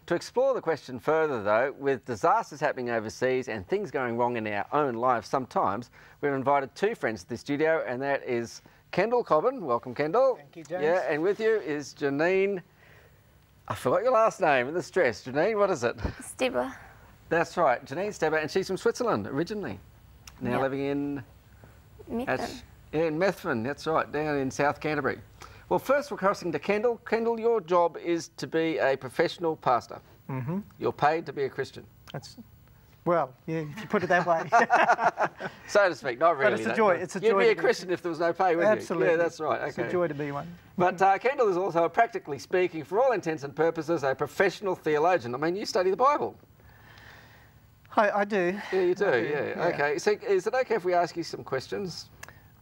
To explore the question further though, with disasters happening overseas and things going wrong in our own lives sometimes, we've invited two friends to the studio, and that is Kendall Cobin. Welcome, Kendall. Thank you, James. Yeah, and with you is Janine. I forgot your last name in the stress. Janine, what is it? Steba. That's right, Janine Steba, and she's from Switzerland originally. Now living in... Methven. In Methven, that's right, down in South Canterbury. Well, first we're crossing to Kendall. Kendall, your job is to be a professional pastor. Mm-hmm. You're paid to be a Christian. Well, yeah, if you put it that way. So to speak, not really. But it's a joy. It's a joy. You'd be a Christian if there was no pay, wouldn't you? Absolutely. Yeah, that's right. Okay. It's a joy to be one. But Kendall is also, practically speaking, for all intents and purposes, a professional theologian. I mean, you study the Bible. I do. Yeah, you do, yeah. Okay, so is it okay if we ask you some questions?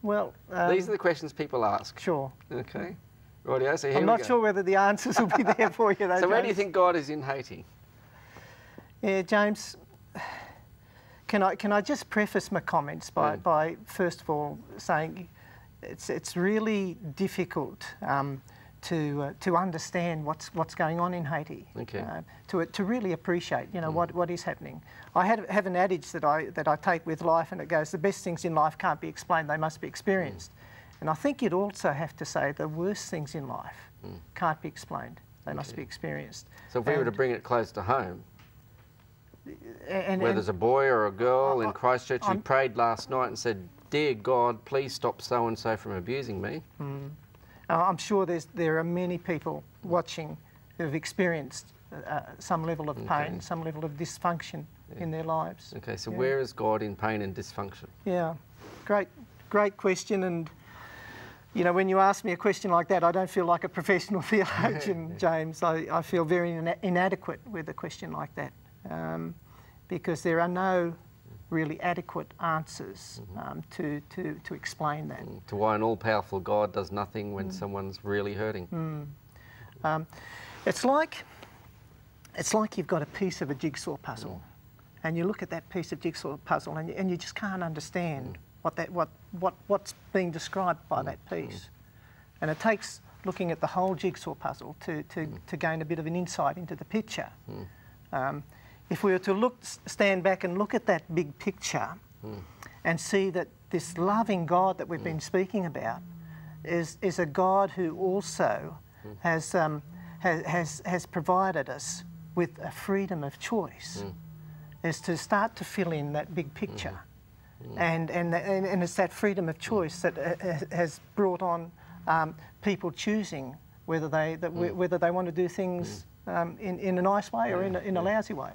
Well... These are the questions people ask. Sure. Okay. Rightio, so here I'm we not go. sure whether the answers will be there for you, though, So where do you James. think God is in Haiti? Yeah, James, can I just preface my comments by first of all saying it's really difficult to understand what's going on in Haiti. Okay. To really appreciate, you know, what is happening. I have an adage that I take with life, and it goes: the best things in life can't be explained; they must be experienced. And I think you'd also have to say the worst things in life can't be explained; they must be experienced. So if we were to bring it close to home, and where there's a boy or a girl in Christchurch who prayed last night and said, "Dear God, please stop so and so from abusing me." I'm sure there are many people watching who've experienced some level of pain, some level of dysfunction in their lives. Okay, so where is God in pain and dysfunction? Yeah, great question. And you know, when you ask me a question like that, I don't feel like a professional theologian, James. I feel very inadequate with a question like that, because there are no really adequate answers to explain that. To why an all-powerful God does nothing when someone's really hurting. It's like you've got a piece of a jigsaw puzzle, and you look at that piece of jigsaw puzzle, and you just can't understand what's being described by that piece. And it takes looking at the whole jigsaw puzzle to gain a bit of an insight into the picture. If we were to stand back and look at that big picture and see that this loving God that we've been speaking about is a God who also has provided us with a freedom of choice, is to start to fill in that big picture. And it's that freedom of choice that has brought on people choosing whether they want to do things in a nice way or in a lousy way.